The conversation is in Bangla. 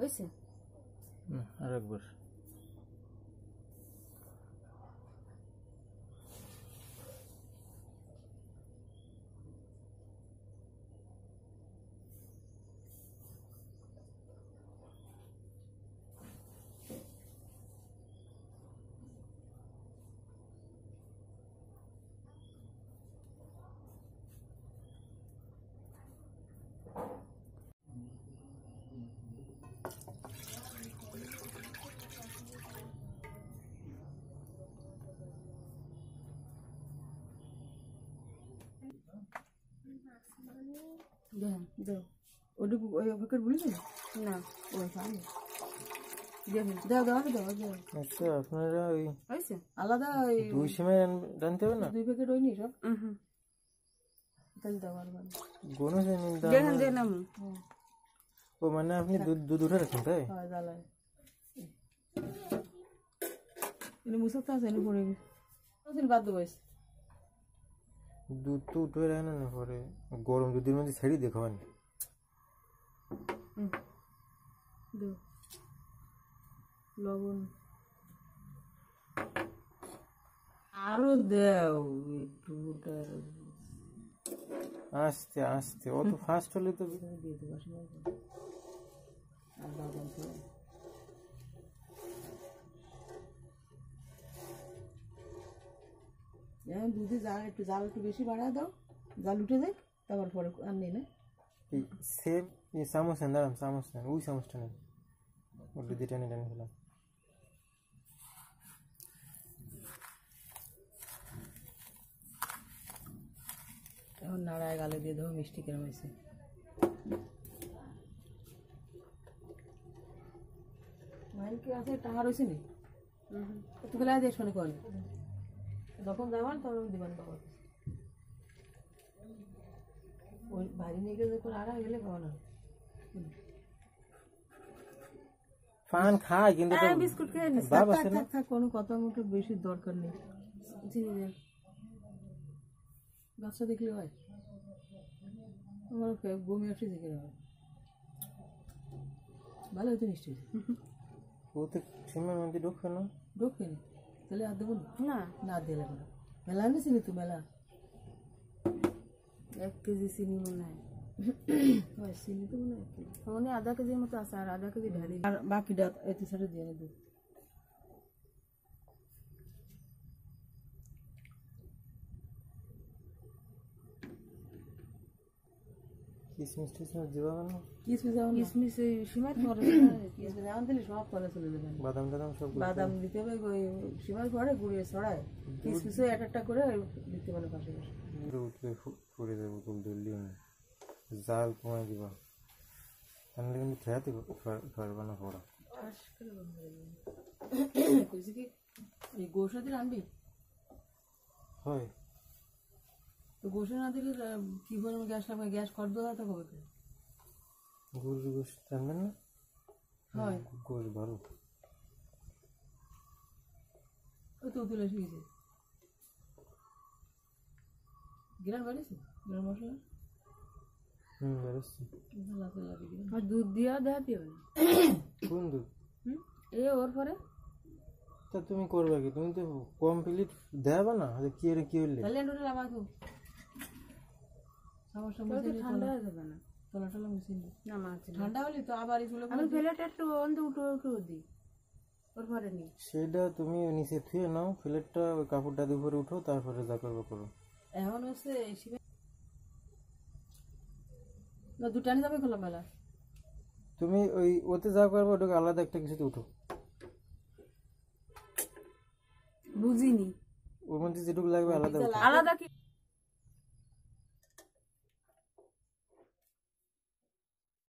হয়েছে আর একবার আপনারা ওই আলাদা দুই সময় রানতে হবে না 2 প্যাকেট হয়নি সব তাহলে দাও আর কোনো ও মানে আপনি দুধ উঠে রাখেন তাই মুসক্তা আছে পড়ে বাদ দেবো দুধ তো উঠে রাখে না পরে গরম দুধের মধ্যে ছেড়ে দিয়ে খাওয়ান লবণ আরো দেও একটু আস্তে আস্তে অত ফাস্ট হলে তো দিয়ে দেবো আর বাদাম দুধে জাল একটু বেশি বাড়ায় দাও জাল উঠে দেখ তারপর পরে আর নেই না সেম চামচ নেন দাঁড়ান চামচ নেন ওই চামচটা নেন ওটা দিয়ে টেনে টেনে ফেলাম এখন নাড়ায় গালে দিয়ে দেবো মিষ্টি কেমন হয়েছে মাইল কি আছে টাকা রয়েছে নি একটু গেলে দিয়ে শোনে কল যখন যাবেন তখন দিবেন বাবা ওই বাড়ি নিয়ে গেলে যখন আড়া গেলে খাওয়ানো পান খায় কিন্তু বিস্কুট খেয়ে থাক কোনো কথা মতো বেশি দরকার নেই বাচ্চা দেখলে হয় আমার বমি আসে দেখে হয় ভালো হয়তো নিশ্চয়ই ও তো সীমার মধ্যে ঢুকবে না ঢুকবে না তাহলে আর দেবো না না দিলে কোনো মেলা আনিসিনি তো মেলা 1 কেজি চিনি মনে হয় চিনি তো মনে হয় মনে আধা কেজির মতো আছে আর আধা কেজি ঢালি আর বাকিটা এতে সাথে দিয়ে নেব কিসমিস টিসমিস দিবা না কিসমিস সীমার পরে কিসমিস আন দিলে সব তলে চলে যাবে বাদাম টাদাম সব বাদাম দিতে হবে ওই সীমার পরে গুঁড়িয়ে ছড়ায় কিসমিসও একটা করে দিতে পারে পাশে পাশে উঠলে ফুড়ে যাবো তুল দিল্লিও না জাল কমাই দিবা তাহলে কিন্তু খেয়াতে পারবে না পড়া কইছি কি এই গোশাতে আনবি হয় তো গোশে না দিলে কি করে গ্যাস লাগবে গ্যাস কর দেওয়া তো হবে গরুর গোশ জানবেন না হয় গোশ ভালো ওই তো তুলে শিখেছে গ্রাম বাড়িছে গ্রাম মশলা বেরোচ্ছি আর দুধ দিয়া দেখাতে হবে কোন দুধ এ ওর পরে তা তুমি করবে কি তুমি তো কমপ্লিট দেবে না কি রে কি হইলে তাহলে ওটা লাগা তো সমস্যা মধ্যে ঠান্ডা হয়ে যাবে না তলা টলা মুছে নি না মা ঠান্ডা হলে তো আবার এগুলো আমি ফেলেটা একটু অন্ধ উঠে দিই ওর পরে নি সেটা তুমি নিচে থুয়ে নাও ফ্লেটটা ওই কাপড়টা দিয়ে উপরে উঠো তারপরে যা করবে করো এখন হচ্ছে না দুটা নিয়ে যাবে খোলা মেলা তুমি ওই ওতে যা করবে ওটাকে আলাদা একটা কিছুতে উঠো বুঝিনি ওর মধ্যে যেটুকু লাগবে আলাদা আলাদা কি